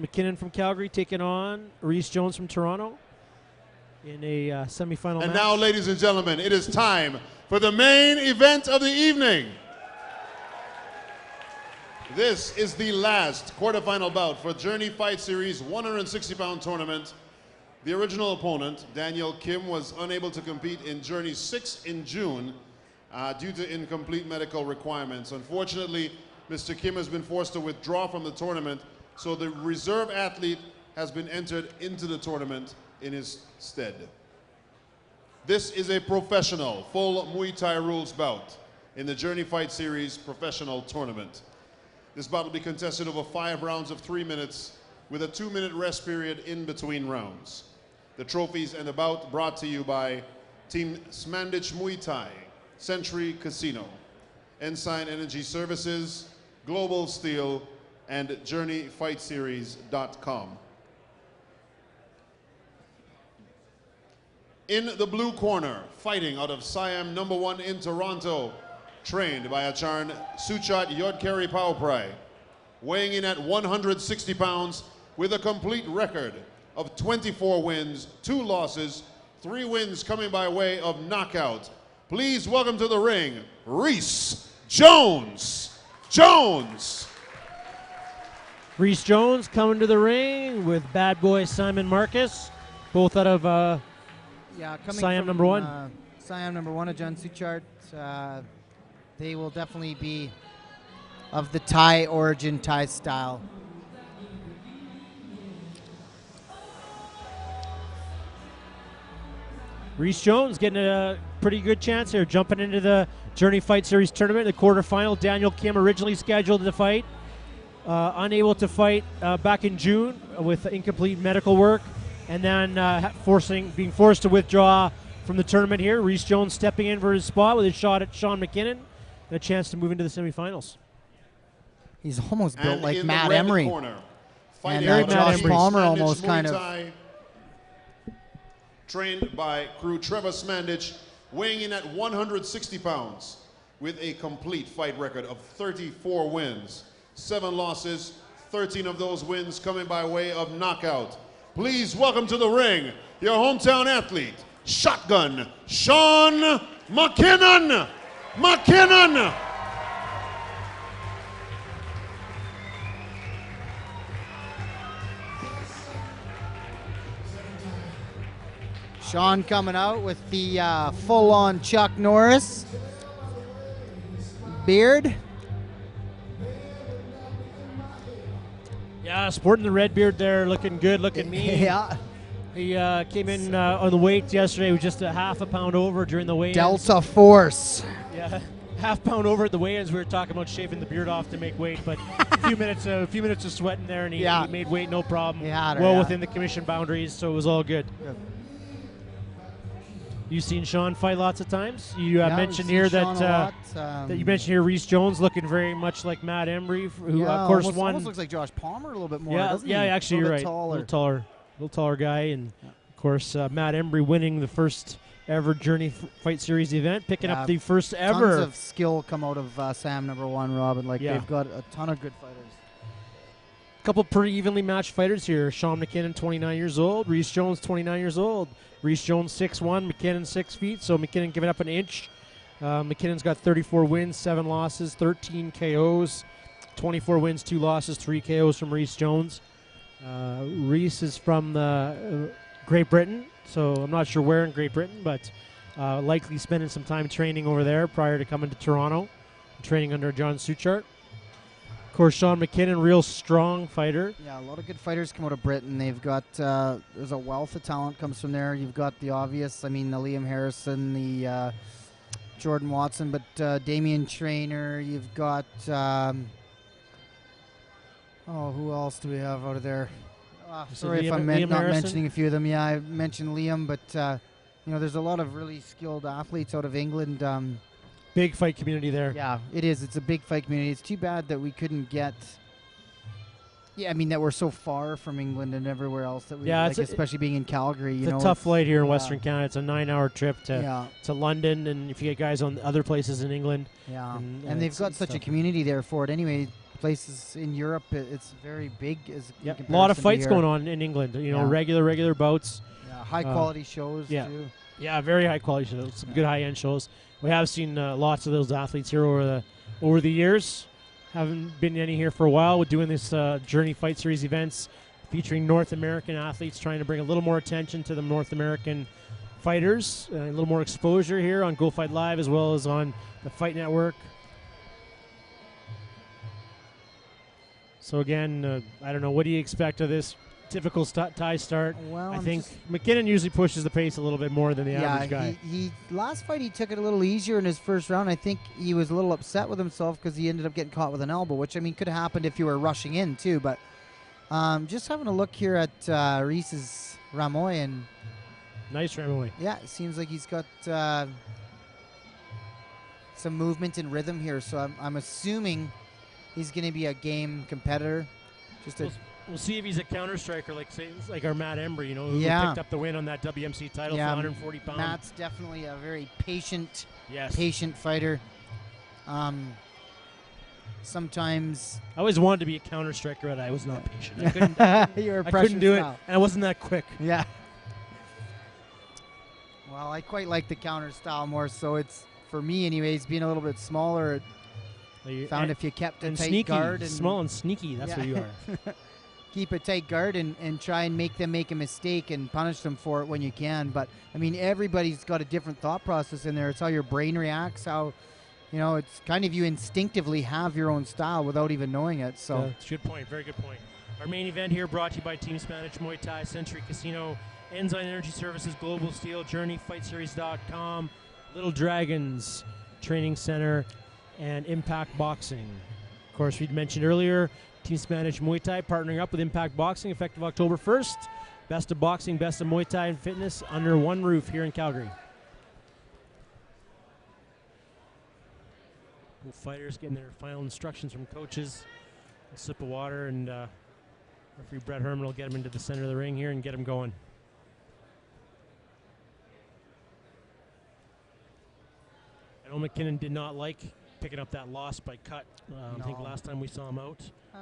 McKinnon from Calgary taking on Rhys Jones from Toronto in a semifinal match. And now, ladies and gentlemen, it is time for the main event of the evening. This is the last quarterfinal bout for Journey Fight Series 160-pound tournament. The original opponent, Daniel Kim, was unable to compete in Journey 6 in June due to incomplete medical requirements. Unfortunately, Mr. Kim has been forced to withdraw from the tournament, so the reserve athlete has been entered into the tournament in his stead. This is a professional, full Muay Thai rules bout in the Journey Fight Series professional tournament. This bout will be contested over 5 rounds of 3 minutes with a 2-minute rest period in between rounds. The trophies and the bout brought to you by Team Smandych Muay Thai, Century Casino, Ensign Energy Services, Global Steel, and JourneyFightSeries.com. In the blue corner, fighting out of Siam #1 in Toronto, trained by Acharn Suchat Yodkari Pauprai, weighing in at 160 pounds with a complete record of 24 wins, 2 losses, 3 wins coming by way of knockout. Please welcome to the ring, Rhys Jones. Rhys Jones coming to the ring with bad boy Simon Marcus, both out of Siam #1. Siam #1 of John Suchart. They will definitely be of the Thai origin, Thai style. Rhys Jones getting a pretty good chance here, jumping into the Journey Fight Series tournament, the quarterfinal. Daniel Kim originally scheduled to fight, unable to fight back in June with incomplete medical work, and then being forced to withdraw from the tournament here. Rhys Jones stepping in for his spot with a shot at Sean McKinnon, and a chance to move into the semifinals. He's almost built like Matt Emery. Corner, And Josh Palmer almost kind of. Trained by crew Trevor Smandych, weighing in at 160 pounds with a complete fight record of 34 wins, 7 losses, 13 of those wins coming by way of knockout. Please welcome to the ring your hometown athlete, Shotgun Sean McKinnon. Sean coming out with the full-on Chuck Norris beard. Yeah, sporting the red beard there, looking good, looking mean. Yeah. He came in on the weight yesterday, was just a half a pound over during the weigh-ins. Delta Force. Yeah, half pound over at the weigh-ins. We were talking about shaving the beard off to make weight, but a few minutes of sweating there, and he made weight no problem. Within the commission boundaries, so it was all good. You've seen Sean fight lots of times. You mentioned here that you mentioned here Rhys Jones looking very much like Matt Emery, who of course won. Almost looks like Josh Palmer a little bit more. Yeah, actually you're right. A little taller guy, and of course Matt Emery winning the first ever Journey Fight Series event, picking up the first ever. Tons of skill come out of Sam #1, Robin. They've got a ton of good fighters. Couple pretty evenly matched fighters here. Sean McKinnon, 29 years old. Rhys Jones, 29 years old. Rhys Jones, 6'1", McKinnon 6 feet, so McKinnon giving up an inch. McKinnon's got 34 wins, 7 losses, 13 KOs, 24 wins, 2 losses, 3 KOs from Rhys Jones. Rhys is from Great Britain, so I'm not sure where in Great Britain, but likely spending some time training over there prior to coming to Toronto, training under John Suchart. Of course, Sean McKinnon, real strong fighter. Yeah, a lot of good fighters come out of Britain. They've got there's a wealth of talent comes from there. You've got the obvious, the Liam Harrison, the Jordan Watson, but Damian Traynor. You've got who else do we have out of there? Sorry if I'm not mentioning a few of them. Yeah, I mentioned Liam, but there's a lot of really skilled athletes out of England. Big fight community there. Yeah, it is. It's a big fight community. It's too bad that we couldn't get. Yeah, I mean that we're so far from England and everywhere else that we, especially being in Calgary. It's a tough flight here in Western Canada. It's a 9-hour trip to London, and if you get guys on other places in England. Yeah, and they've got such a community there for it anyway. places in Europe, it's very big. A lot of fights going on in England. You know, regular bouts. Yeah, high quality shows too. Yeah, very high quality shows. Some good high end shows. We have seen lots of those athletes here over the years. Haven't been any here for a while. We're doing this Journey Fight Series events featuring North American athletes, trying to bring a little more attention to the North American fighters, a little more exposure here on Go Fight Live as well as on the Fight Network. So again, I don't know, what do you expect of this typical tie start? Well, I think McKinnon usually pushes the pace a little bit more than the average guy. He last fight he took it a little easier in his first round. I think he was a little upset with himself because he ended up getting caught with an elbow, which I mean could have happened if you were rushing in too. But just having a look here at Rhys's Ramoy, and nice Ramoy. Yeah, it seems like he's got some movement and rhythm here. So I'm assuming he's going to be a game competitor. We'll see if he's a counter striker like our Matt Embry, you know, who picked up the win on that WMC title for 140 pounds. Matt's definitely a very patient fighter. Sometimes I always wanted to be a counter striker, but I was not patient. I couldn't do it, and I wasn't that quick. Yeah. Well, I quite like the counter style more, so it's, for me anyways, being a little bit smaller. Found if you kept a tight guard. And small and sneaky, that's what you are. Keep a tight guard and try and make them make a mistake and punish them for it when you can. But, I mean, everybody's got a different thought process in there. It's how your brain reacts, how, you know, it's kind of you instinctively have your own style without even knowing it. So it's a good point, very good point. Our main event here brought to you by Team Smandych, Muay Thai, Century Casino, Enzyme Energy Services, Global Steel, JourneyFightSeries.com, Little Dragons Training Center, and Impact Boxing. Of course, we'd mentioned earlier, Team Smandych Muay Thai partnering up with Impact Boxing effective October 1st. Best of boxing, best of Muay Thai and fitness under one roof here in Calgary. Both fighters getting their final instructions from coaches. A sip of water, and referee Brett Herman will get him into the center of the ring here and get him going. I know McKinnon did not like picking up that loss by cut. I think last time we saw him out.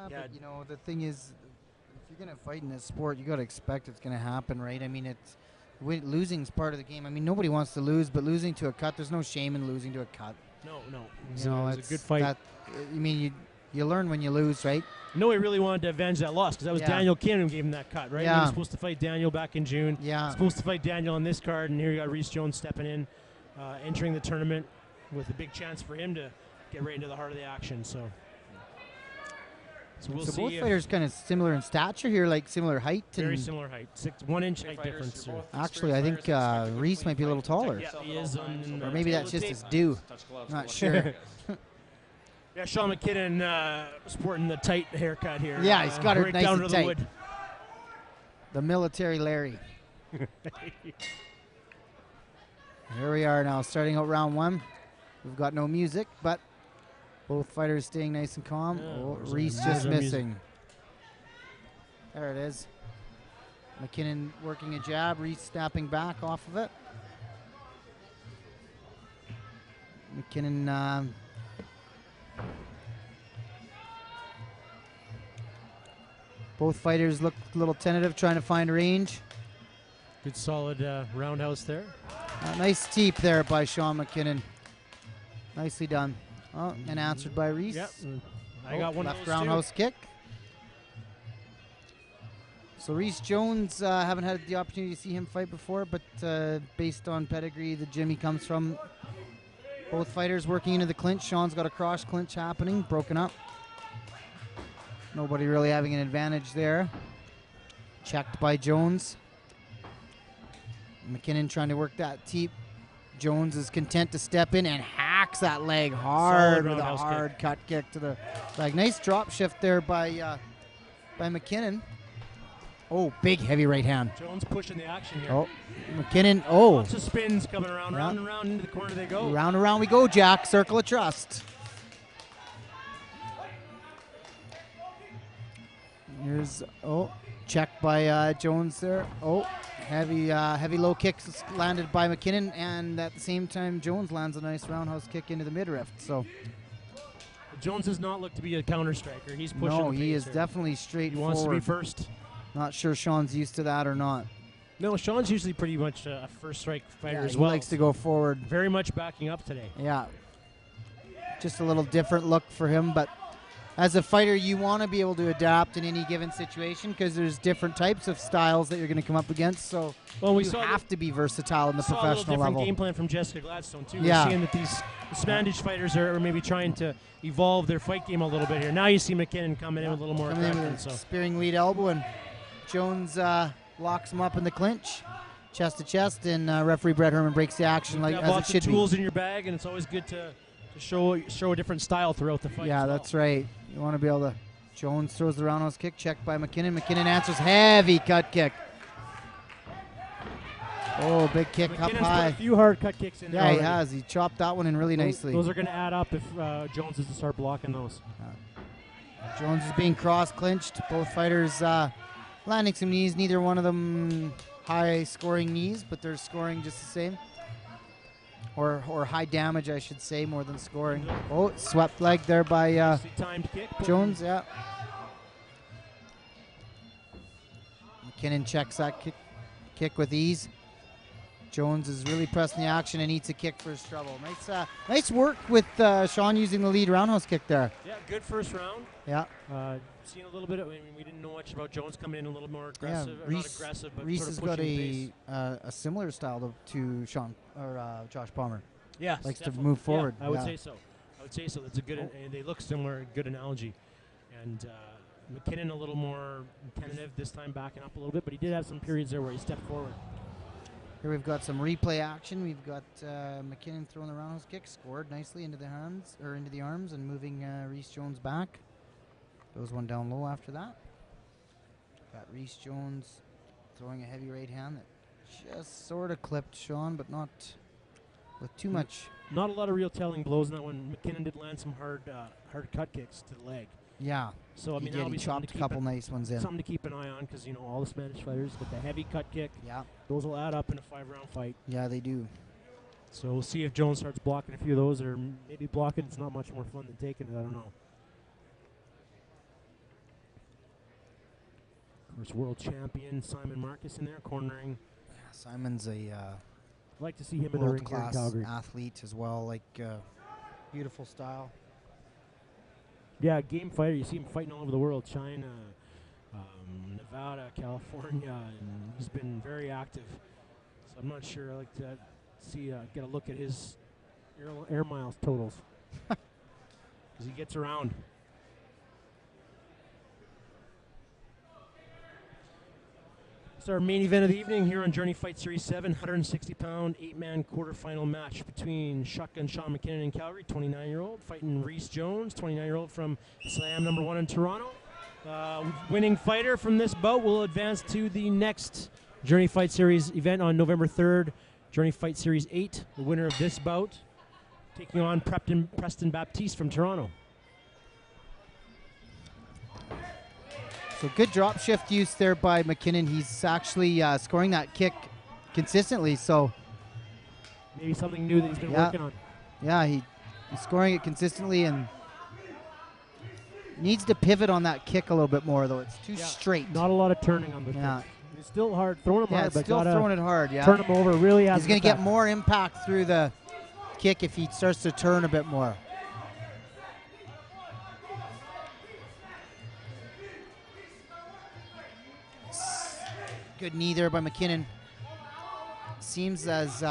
But, you know, the thing is, if you're going to fight in this sport, you got to expect it's going to happen, right? I mean, losing's part of the game. I mean, nobody wants to lose, but losing to a cut, there's no shame in losing to a cut. No. It's a good fight. I mean, you learn when you lose, right? No, he really wanted to avenge that loss because that was Daniel Kim who gave him that cut, right? Yeah. He was supposed to fight Daniel back in June. Yeah. Supposed to fight Daniel on this card, and here you got Rhys Jones stepping in, entering the tournament with a big chance for him to get right into the heart of the action. So we'll see. Both fighters kind of similar in stature here, like similar height. Very similar height, 1 inch height difference. Actually, I think Rhys might be a little taller. Yeah, he is. Or maybe that's just his due. Not sure. Yeah, Sean McKinnon sporting the tight haircut here. Yeah, he's got it right nice down and to tight. the wood. The military Larry. Here we are now, starting out round one. We've got no music, but both fighters staying nice and calm. Rhys just missing. There it is. McKinnon working a jab, Rhys snapping back off of it. McKinnon both fighters look a little tentative, trying to find range. Good solid roundhouse there. Nice teep there by Sean McKinnon. Nicely done. Oh, and answered by Rhys. Yep. I got one left roundhouse kick. So Rhys Jones, haven't had the opportunity to see him fight before, but based on pedigree, the gym he comes from, both fighters working into the clinch. Sean's got a cross clinch happening, broken up. Nobody really having an advantage there. Checked by Jones. McKinnon trying to work that teep. Jones is content to step in and hacks that leg hard with a hard cut kick to the leg. Nice drop shift there by McKinnon. Oh, big heavy right hand. Jones pushing the action here. Oh, McKinnon. Oh. Lots of spins coming around, round and round into the corner they go. Round and round we go, Jack. Circle of trust. Here's, check by Jones there. Heavy low kicks landed by McKinnon, and at the same time, Jones lands a nice roundhouse kick into the midriff. So Jones does not look to be a counter striker. He's pushing. No, the he pace is here. definitely straight He forward. wants to be first. Not sure Sean's used to that or not. No, Sean's usually pretty much a first strike fighter Yeah, as he well. likes to go forward. Very much backing up today. Yeah. Just a little different look for him, but as a fighter, you want to be able to adapt in any given situation because there's different types of styles that you're going to come up against. So Well, we you saw have to be versatile in the saw a little professional different level. game plan from Jessica Gladstone too. Yeah. We're seeing that these Smandych fighters are maybe trying to evolve their fight game a little bit here. Now you see McKinnon coming in with a little more Coming in aggression. with a So spearing lead elbow, and Jones locks him up in the clinch, chest to chest, and referee Brett Herman breaks the action you like have as it lots of should tools be. in your bag, and it's always good to show a different style throughout the fight. Yeah, as well. that's right. You want to be able to. Jones throws the roundhouse kick, checked by McKinnon. McKinnon answers, heavy cut kick. Oh, big kick up McKinnon's high. put a few hard cut kicks in there Yeah, he already. has. He chopped that one in really nicely. Those are going to add up if Jones is to start blocking those. Jones is being cross-clinched. Both fighters landing some knees. Neither one of them high-scoring knees, but they're scoring just the same. Or high damage, I should say, more than scoring. Oh, swept leg there by Nicely timed kick. Jones, yeah. McKinnon checks that kick with ease. Jones is really pressing the action and eats a kick for his trouble. Nice work with Sean using the lead roundhouse kick there. Yeah, good first round. Yeah. Seen a little bit of, I mean, we didn't know much about Jones coming in a little more aggressive, Yeah, or not aggressive, but Rhys sort has of got pushing the pace. a similar style to Sean or Josh Palmer. Yeah, likes to definitely. move forward. Yeah, I would Yeah. say so. That's a good, and they look similar. Good analogy. And McKinnon a little more tentative this time, backing up a little bit, but he did have some periods there where he stepped forward. Here we've got some replay action. We've got McKinnon throwing the roundhouse kick, scored nicely into the hands or into the arms, and moving Rhys Jones back. Goes one down low after that. Got Rhys Jones throwing a heavy right hand that just sort of clipped Sean, but not with too much. Not a lot of real telling blows in that one. McKinnon did land some hard cut kicks to the leg. Yeah. So I mean, he that'll be something chopped to a couple nice ones in. something to keep an eye on because all the Spanish fighters with the heavy cut kick, Yeah. those will add up in a 5-round fight. Yeah, they do. So we'll see if Jones starts blocking a few of those, or maybe blocking it's not much more fun than taking it. I don't know. Of course, world champion Simon Marcus in there cornering. Yeah, Simon's a I'd like to see him in the ring here in world-class Calgary. athlete as well. Like beautiful style. Yeah, game fighter. You see him fighting all over the world. China, Nevada, California, and he's been very active. So I'm not sure. I'd like to see, get a look at his air miles totals. Because he gets around. It's our main event of the evening here on Journey Fight Series 7, 160-pound, 8-man quarterfinal match between Shotgun Sean McKinnon in Calgary, 29-year-old, fighting Rhys Jones, 29-year-old from Siam #1 in Toronto. Winning fighter from this bout will advance to the next Journey Fight Series event on November 3rd, Journey Fight Series 8. The winner of this bout taking on Preston Baptiste from Toronto. So good drop shift use there by McKinnon. He's actually scoring that kick consistently. So Maybe something new that he's been working on. yeah, he's scoring it consistently and needs to pivot on that kick a little bit more, though. It's too straight. Not a lot of turning on the Yeah. kick. It's still hard, throwing him Yeah, hard, it's but still gotta throwing it hard. Yeah, turn him over. Really has he's going to an get effect. more impact through the kick if he starts to turn a bit more. Good knee there by McKinnon. Seems as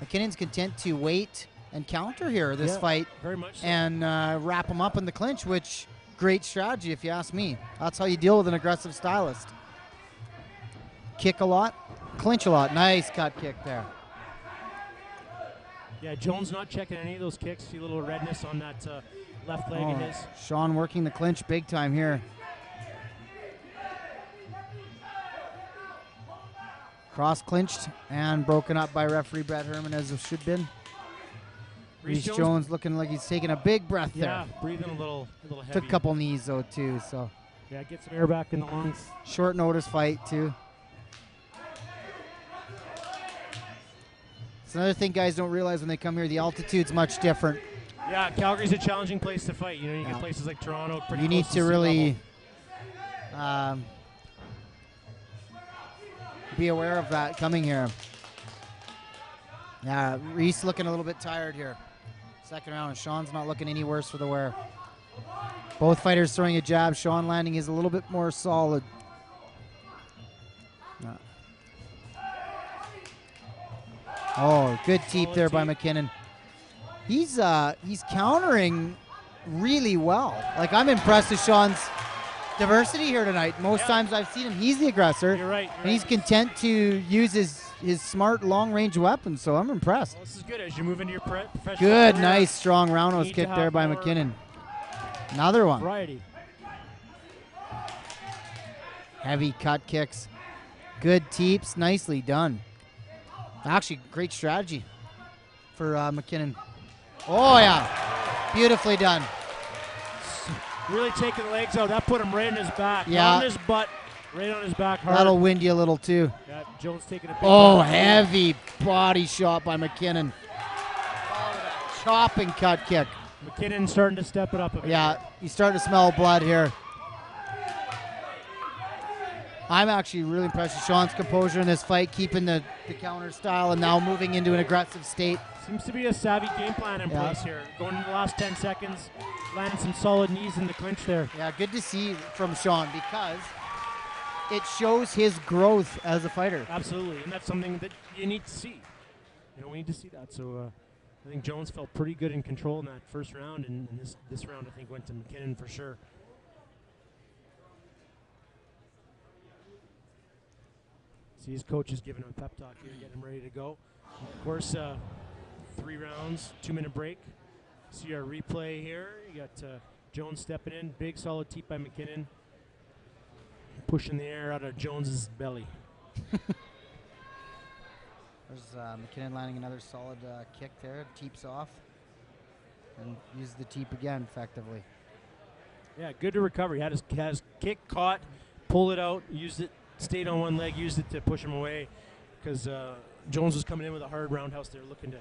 McKinnon's content to wait and counter here this Yeah, fight very much so. and wrap him up in the clinch, which great strategy if you ask me. That's how you deal with an aggressive stylist. Kick a lot, clinch a lot. Nice cut kick there. Yeah, Jones not checking any of those kicks. See a little redness on that left leg of his. Sean working the clinch big time here. Cross clinched and broken up by referee Brett Herman as it should have been. Rhys Jones looking like he's taking a big breath Yeah, there. breathing a little heavy. Took a couple knees though too, so Yeah, get some air back in the lungs. short notice fight too. It's another thing guys don't realize when they come here, the altitude's much different. Yeah, Calgary's a challenging place to fight. You know, you get places like Toronto. Pretty You close need to sea really level. be aware of that coming here. Yeah, Rhys looking a little bit tired here. Second round, and Sean's not looking any worse for the wear. Both fighters throwing a jab. Sean landing is a little bit more solid. Oh, good teep there by McKinnon. He's countering really well. Like, I'm impressed with Sean's diversity here tonight. Most times I've seen him, he's the aggressor. You're right. And he's content to use his smart long-range weapons, so I'm impressed. Well, this is good as you move into your professional Good, career. nice, strong roundhouse kick there by McKinnon. Another one. Variety. Heavy cut kicks. Good teeps, nicely done. Actually, great strategy for McKinnon. Oh, yeah. Beautifully done. Really taking the legs out. That put him right in his back. Yeah. Not on his butt. Right on his back hard. That'll wind you a little, too. Yeah, Jones taking a big Oh, back. heavy body shot by McKinnon. Chopping cut kick. McKinnon starting to step it up a bit. Yeah, you start to smell blood here. I'm actually really impressed with Sean's composure in this fight, keeping the counter style and now moving into an aggressive state. Seems to be a savvy game plan in place here. Going in the last 10 seconds, landing some solid knees in the clinch there. Yeah, good to see from Sean because it shows his growth as a fighter. Absolutely, and that's something that you need to see. You know, we need to see that. So I think Jones felt pretty good in control in that first round, and this round I think went to McKinnon for sure. See his coach is giving him a pep talk here, getting him ready to go. Of course, 3 rounds, 2-minute break. See our replay here. You got Jones stepping in, big solid teep by McKinnon, pushing the air out of Jones's belly. There's McKinnon landing another solid kick there. Teeps off and uses the teep again effectively. Yeah, good to recover. He had his kick caught, pulled it out, used it, stayed on one leg, used it to push him away because Jones was coming in with a hard roundhouse there looking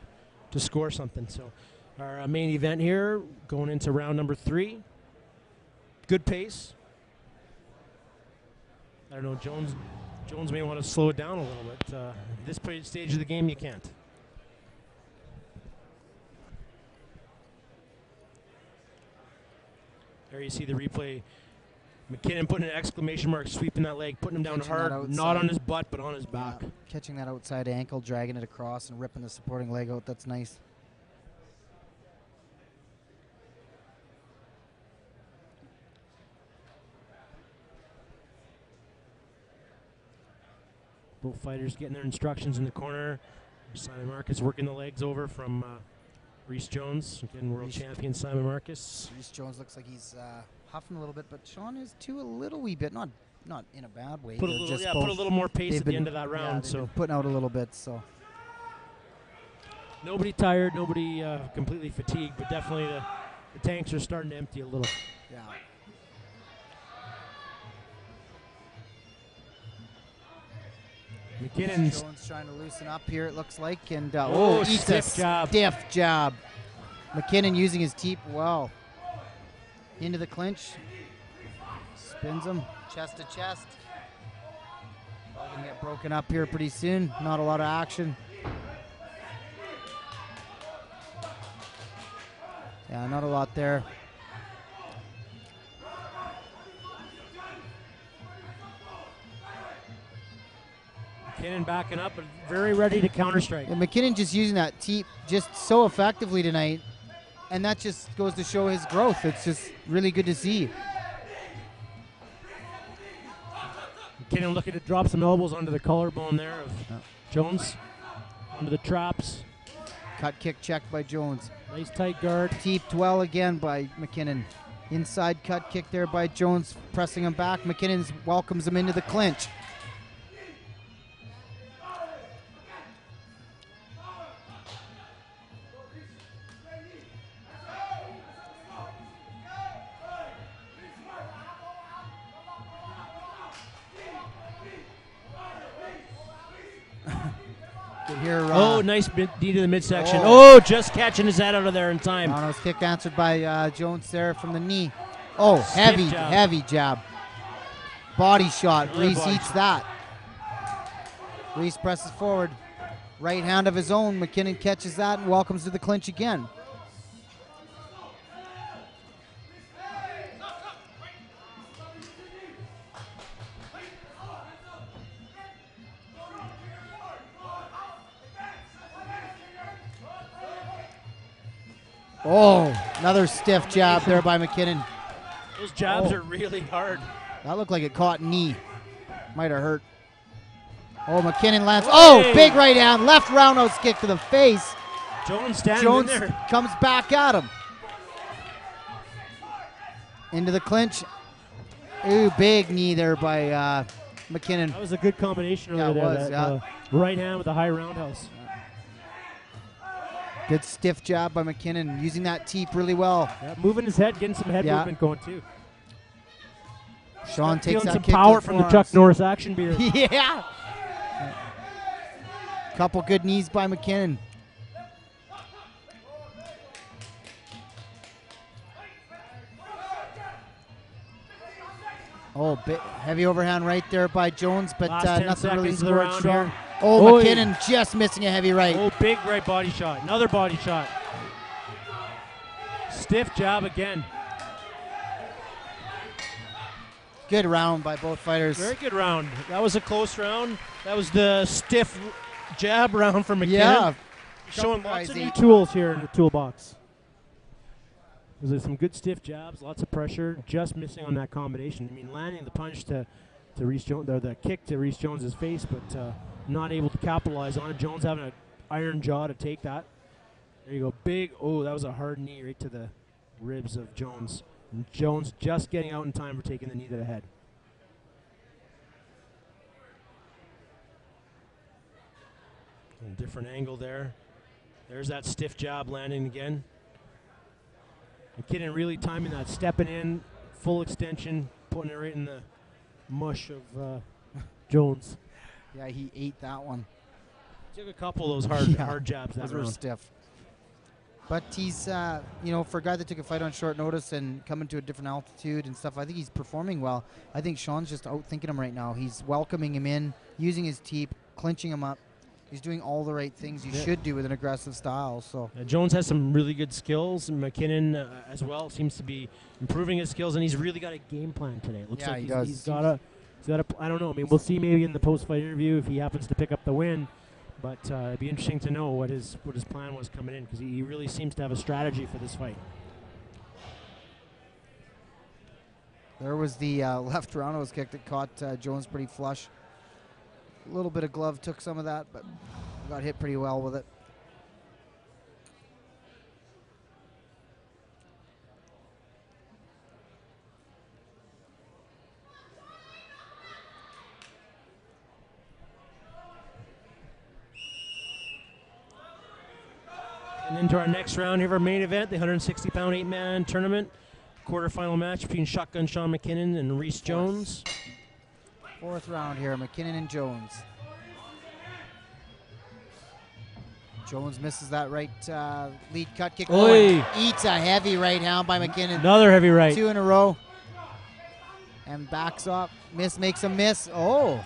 to score something. So our main event here, going into round number 3. Good pace. I don't know, Jones may want to slow it down a little bit. This stage of the game, you can't. There you see the replay. McKinnon putting an exclamation mark, sweeping that leg, putting him down Catching hard, that not outside. on his butt, but on his back. Yeah, catching that outside ankle, dragging it across and ripping the supporting leg out. That's nice. Both fighters getting their instructions in the corner. Simon Marcus working the legs over from Rhys Jones, again world champion Simon Marcus. Rhys Jones looks like he's huffing a little bit, but Sean is too a little wee bit, not in a bad way. Put a They're little, just put a both- little more pace they've at the been- end of that yeah, round. they've So been putting out a little bit. So nobody tired, nobody completely fatigued, but definitely the tanks are starting to empty a little. yeah. McKinnon's Jones trying to loosen up here, it looks like, and eats a stiff jab. stiff jab. McKinnon using his teep well. Into the clinch. Spins him chest to chest. Probably gonna get broken up here pretty soon. Not a lot of action. Yeah, not a lot there. McKinnon backing up, but very ready to counterstrike. And McKinnon just using that teep just so effectively tonight. And that just goes to show his growth. It's just really good to see. McKinnon looking to drop some elbows onto the collarbone there of Jones. Onto the traps. Cut kick check by Jones. Nice tight guard. Teeped well again by McKinnon. Inside cut kick there by Jones, pressing him back. McKinnon welcomes him into the clinch. Here, nice knee to the midsection. Oh. Oh, just catching his head out of there in time. Toronto's kick answered by Jones there from the knee. Oh, Stiff jab. heavy jab. Body shot. Another Rhys body eats shot. that. Rhys presses forward. Right hand of his own. McKinnon catches that and welcomes to the clinch again. Oh, another stiff jab there by McKinnon. Those jabs are really hard. That looked like it caught knee. Might have hurt. Oh, McKinnon lands. Oh, big right hand. Left roundhouse kick to the face. Jones standing Jones in there. comes back at him. Into the clinch. Ooh, big knee there by McKinnon. That was a good combination Yeah, over it there. was, that, right hand with a high roundhouse. Good stiff jab by McKinnon, using that teep really well. Yeah, moving his head, getting some head Yeah. movement going too. Sean takes Feeling that some kick power to from the forearms. Chuck Norris action beater. Yeah. Couple good knees by McKinnon. Oh, heavy overhand right there by Jones, but Last 10 nothing really seconds of the scored round strong. here. Oh, Oy. McKinnon just missing a heavy right. Oh, big right body shot. Another body shot. Stiff jab again. Good round by both fighters. Very good round. That was a close round. That was the stiff jab round for McKinnon. Yeah. Showing Couple lots of guys new eat. tools here in the toolbox. There's some good stiff jabs, lots of pressure, just missing on that combination. I mean, landing the punch to Rhys Jones, or the kick to Rhys Jones' face, but not able to capitalize on it. Jones having an iron jaw to take that. There you go, big. Oh, that was a hard knee right to the ribs of Jones. And Jones just getting out in time for taking the knee to the head. A different angle there. There's that stiff jab landing again. McKinnon really timing that, stepping in, full extension, putting it right in the mush of Jones. Yeah, he ate that one. Took a couple of those Yeah, hard jabs that those were round. stiff. But he's, for a guy that took a fight on short notice and coming to a different altitude and stuff, I think he's performing well. I think Sean's just outthinking him right now. He's welcoming him in, using his teep, clinching him up. He's doing all the right things you should do with an aggressive style. So Jones has some really good skills. And McKinnon as well seems to be improving his skills, and he's really got a game plan today. It looks Yeah, like he he's does. he's got a. I don't know. I mean, we'll see maybe in the post-fight interview if he happens to pick up the win. But it'd be interesting to know what his plan was coming in, because he really seems to have a strategy for this fight. there was the left roundhouse kick that caught Jones pretty flush. A little bit of glove took some of that, but got hit pretty well with it. And into our next round here of our main event, the 160-pound 8-man tournament. Quarterfinal match between Shotgun Sean McKinnon and Rhys Jones. Fourth round here, McKinnon and Jones. Jones misses that right lead cut kick. Oy. And eats a heavy right hand by McKinnon. Another heavy right. 2 in a row. And backs up. Makes a miss. Oh.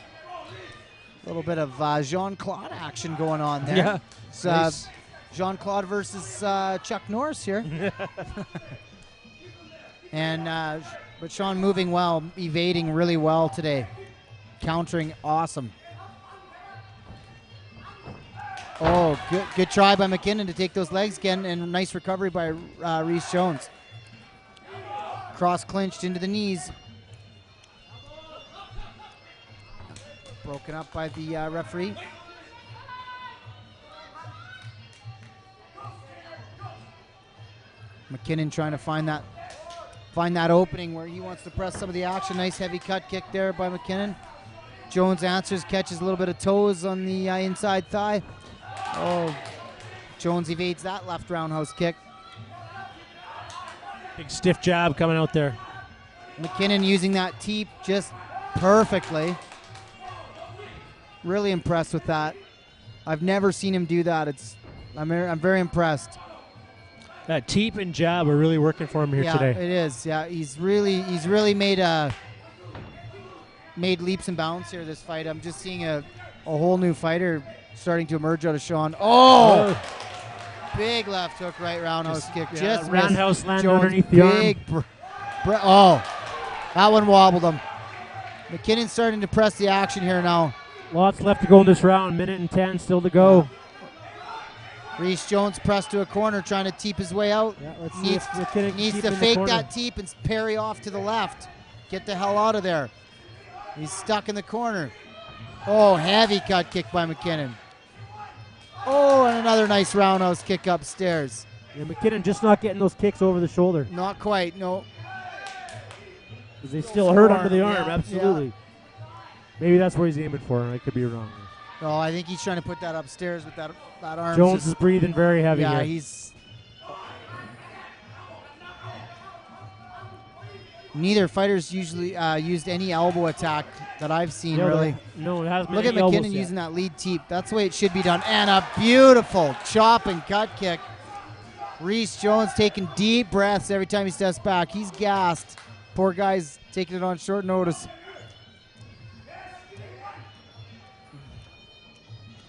A little bit of Jean-Claude action going on there. Yeah. It's, Nice. Jean-Claude versus Chuck Norris here. And but Sean moving well, evading really well today. Countering awesome. Oh, good try by McKinnon to take those legs again, and nice recovery by Rhys Jones. Cross clinched into the knees. Broken up by the referee. McKinnon trying to find that opening where he wants to press some of the action. Nice heavy cut kick there by McKinnon. Jones answers, catches a little bit of toes on the inside thigh. Oh, Jones evades that left roundhouse kick. Big stiff jab coming out there. McKinnon using that teep just perfectly. Really impressed with that. I've never seen him do that. I'm very impressed. That teep and jab are really working for him here today. Yeah, it is. Yeah, he's really made leaps and bounds here this fight. I'm just seeing a whole new fighter starting to emerge out of Sean. Oh! Big left hook, right roundhouse kick. Yeah, Just roundhouse missed. landed Jones, underneath the arm. That one wobbled him. McKinnon starting to press the action here now. Lots left to go in this round. Minute and 10 still to go. Rhys Jones pressed to a corner, trying to teep his way out. Yeah, let's see if McKinnon Needs to fake that teep and parry off to the left. Get the hell out of there. He's stuck in the corner. Oh, heavy cut kick by McKinnon. Oh, and another nice roundhouse kick upstairs. Yeah, McKinnon just not getting those kicks over the shoulder. Not quite, no. Because they still hurt under the arm, yeah, absolutely. Yeah. Maybe that's where he's aiming for. I could be wrong. No, I think he's trying to put that upstairs with that arm. Jones is breathing very heavy here. Yeah, he's... Neither fighter's usually used any elbow attack that I've seen, really. No, it hasn't. Look at McKinnon using that lead teep. That's the way it should be done. And a beautiful chop and cut kick. Rhys Jones taking deep breaths every time he steps back. He's gassed. Poor guy's taking it on short notice.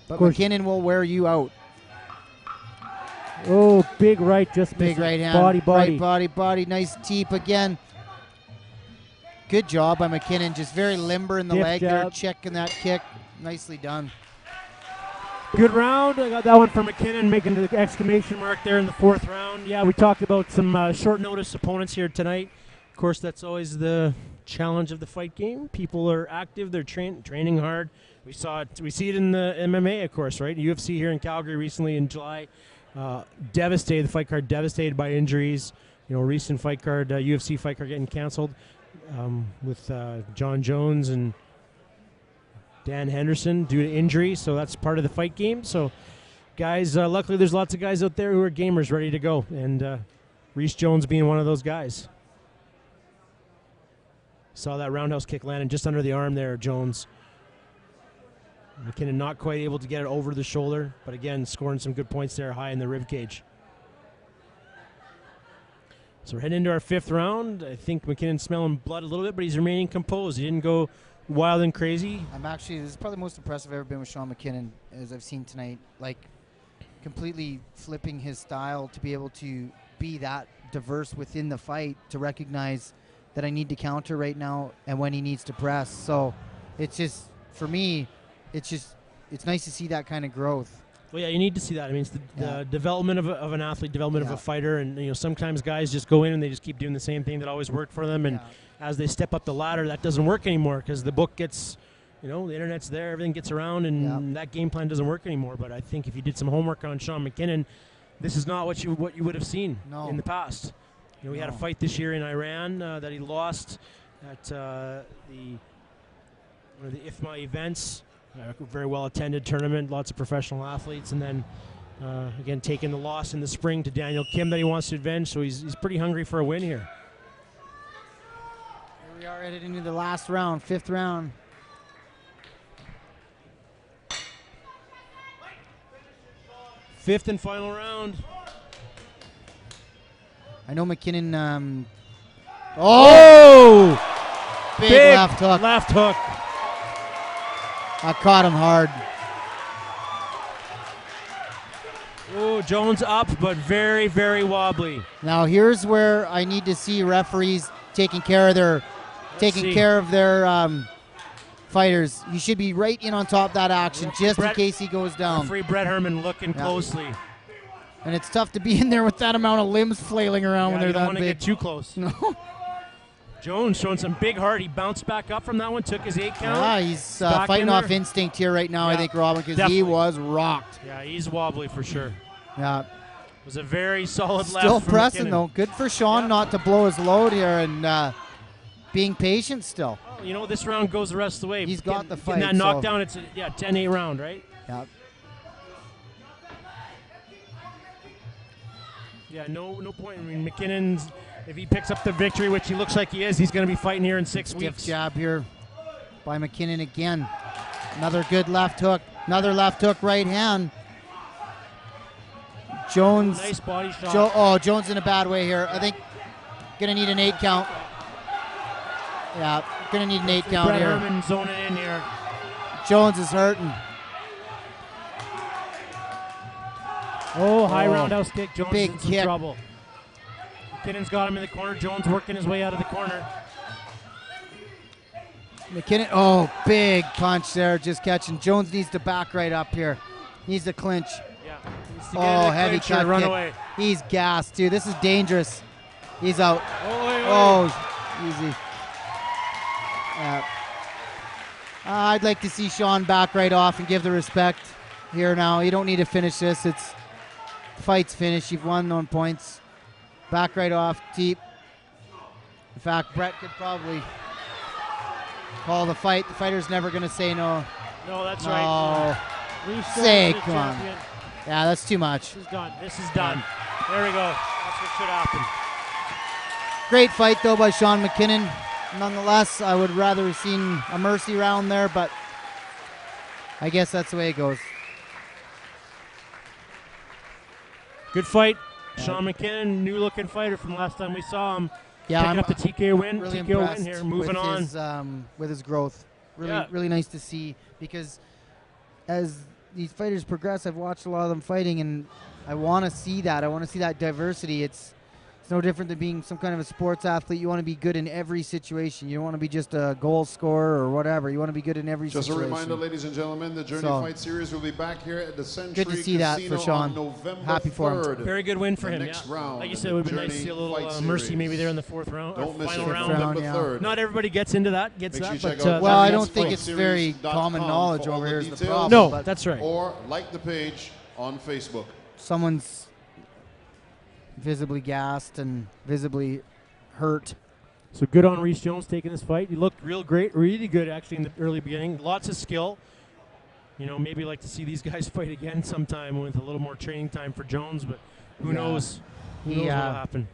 But McKinnon will wear you out. Oh, big right, just big right hand. Body. Right body. Nice teep again. Good job by McKinnon. Just very limber in the leg there, checking that kick. Nicely done. Good round. I got that one for McKinnon, making the exclamation mark there in the 4th round. Yeah, we talked about some short notice opponents here tonight. Of course, that's always the challenge of the fight game. People are active. They're training hard. We see it in the MMA, of course, right? UFC here in Calgary recently in July. Devastated, the fight card devastated by injuries. Recent fight card, UFC fight card getting canceled with John Jones and Dan Henderson due to injury. So that's part of the fight game. So guys, luckily there's lots of guys out there who are gamers ready to go. And Rhys Jones being one of those guys. Saw that roundhouse kick landing just under the arm there, Jones. McKinnon not quite able to get it over the shoulder, but again, scoring some good points there high in the rib cage. So we're heading into our 5th round. I think McKinnon's smelling blood a little bit, but he's remaining composed. He didn't go wild and crazy. This is probably the most impressive I've ever been with Sean McKinnon, as I've seen tonight. Like, completely flipping his style to be able to be that diverse within the fight, to recognize that I need to counter right now and when he needs to press. So it's just, for me, it's nice to see that kind of growth. Well, yeah, you need to see that. I mean, it's the development of an athlete, development of a fighter, and sometimes guys just go in and they just keep doing the same thing that always worked for them, and as they step up the ladder, that doesn't work anymore because the book gets, the internet's there, everything gets around, and that game plan doesn't work anymore. But I think if you did some homework on Sean McKinnon, this is not what you would have seen in the past. We had a fight this year in Iran that he lost at one of the IFMA events. Very well attended tournament, lots of professional athletes, and then again taking the loss in the spring to Daniel Kim that he wants to avenge. So he's pretty hungry for a win here. Here we are headed into the last round, 5th round. Fifth and final round. I know McKinnon. Big left hook. Left hook. I caught him hard. Oh, Jones up, but very, very wobbly. Now here's where I need to see referees taking care of their fighters. You should be right in on top of that action, just in case he goes down. Referee Brett Herman looking closely. And it's tough to be in there with that amount of limbs flailing around when they're that big. You don't want to get too close. No. Jones showing some big heart. He bounced back up from that one, took his 8 count. Yeah, he's fighting off instinct here right now, I think, Robin, because he was rocked. Yeah, he's wobbly for sure. Yeah. It was a very solid left. Still pressing, though. Good for Sean not to blow his load here and being patient still. Oh, this round goes the rest of the way. He's got the fight. That knockdown, it's a 10-8 round, right? Yeah. Yeah, no point. I mean, McKinnon's, if he picks up the victory, which he looks like he is, he's going to be fighting here in 6 weeks. Stiff jab here by McKinnon again. Another good left hook. Another left hook, right hand. Jones. Nice body shot. Jones in a bad way here. I think gonna need an 8 count. Yeah, gonna need an 8 count Brett here. Herman zoning in here. Jones is hurting. High roundhouse kick. Jones big is in some kick. trouble. McKinnon's got him in the corner. Jones working his way out of the corner. McKinnon, big punch there, just catching. Jones needs to back right up here. Needs to clinch. Yeah. Needs to get in the Heavy clinch or cut run kick. away. He's gassed, too. This is dangerous. He's out. Easy. I'd like to see Sean back right off and give the respect here now. You don't need to finish this. Fight's finished. You've won on points. Back right off, deep. In fact, Brett could probably call the fight. The fighter's never going to say no. No, that's right. Rhys Say, Jones, come on. champion. Yeah, that's too much. This is done. This is done. There we go. That's what should happen. Great fight, though, by Sean McKinnon. Nonetheless, I would rather have seen a mercy round there, but I guess that's the way it goes. Good fight. Sean McKinnon, new-looking fighter from last time we saw him. Yeah, Picking up the TKO win. Really TKO impressed win here. Moving on. With his growth. Really nice to see, because as these fighters progress, I've watched a lot of them fighting, and I want to see that. I want to see that diversity. It's no different than being some kind of a sports athlete. You want to be good in every situation. You don't want to be just a goal scorer or whatever. You want to be good in every situation. Just a reminder, ladies and gentlemen, the Journey Fight Series will be back here at the Century Good to see that for Sean. November Happy for him. 3rd. Very good win for him. Next round, like you said, it would have been nice to see a little mercy maybe there in the fourth round. Don't miss it. Final round. November Yeah. 3rd. Not everybody gets into that. Make sure you but check out Well, I don't Journey think Fight it's very Series.com common knowledge for all over the here is the details. problem. no, but that's right. Or like the page on Facebook. someone's visibly gassed and visibly hurt. So good on Rhys Jones taking this fight. He looked real great, really good actually in the early beginning. Lots of skill. You know, maybe like to see these guys fight again sometime with a little more training time for Jones, but who knows? Who knows what'll happen?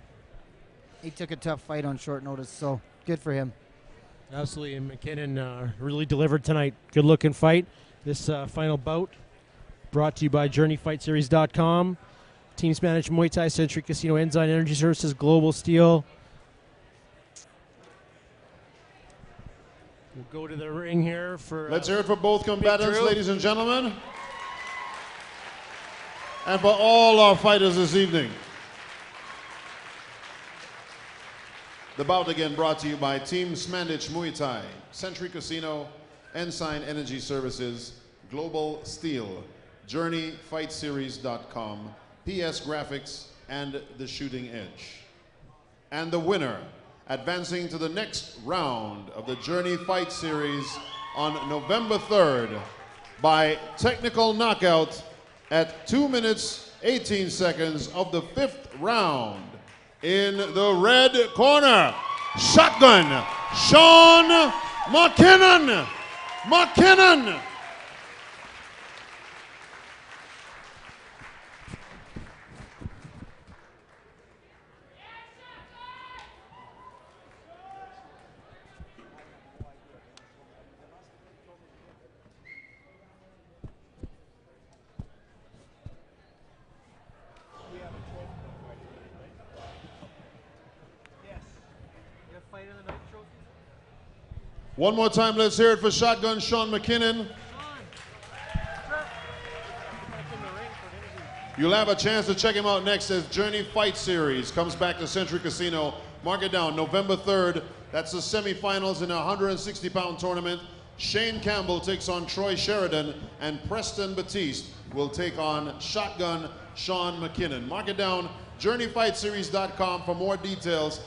He took a tough fight on short notice, so good for him. Absolutely, and McKinnon really delivered tonight. Good looking fight. This final bout brought to you by JourneyFightSeries.com, Team Smandych Muay Thai, Century Casino, Enzyme Energy Services, Global Steel. We'll go to the ring here for... Let's hear it for both combatants, Drew. ladies and gentlemen. And for all our fighters this evening. The bout again brought to you by Team Smandych Muay Thai, Century Casino, Ensign Energy Services, Global Steel, JourneyFightSeries.com, PS Graphics, and The Shooting Edge. And the winner, advancing to the next round of the Journey Fight Series on November 3rd by technical knockout at 2 minutes, 18 seconds of the 5th round. In the red corner, Shotgun, Sean McKinnon. McKinnon. One more time, let's hear it for Shotgun Sean McKinnon. You'll have a chance to check him out next as Journey Fight Series comes back to Century Casino. Mark it down, November 3rd. That's the semifinals in a 160-pound tournament. Shane Campbell takes on Troy Sheridan, and Preston Batiste will take on Shotgun Sean McKinnon. Mark it down, JourneyFightSeries.com for more details.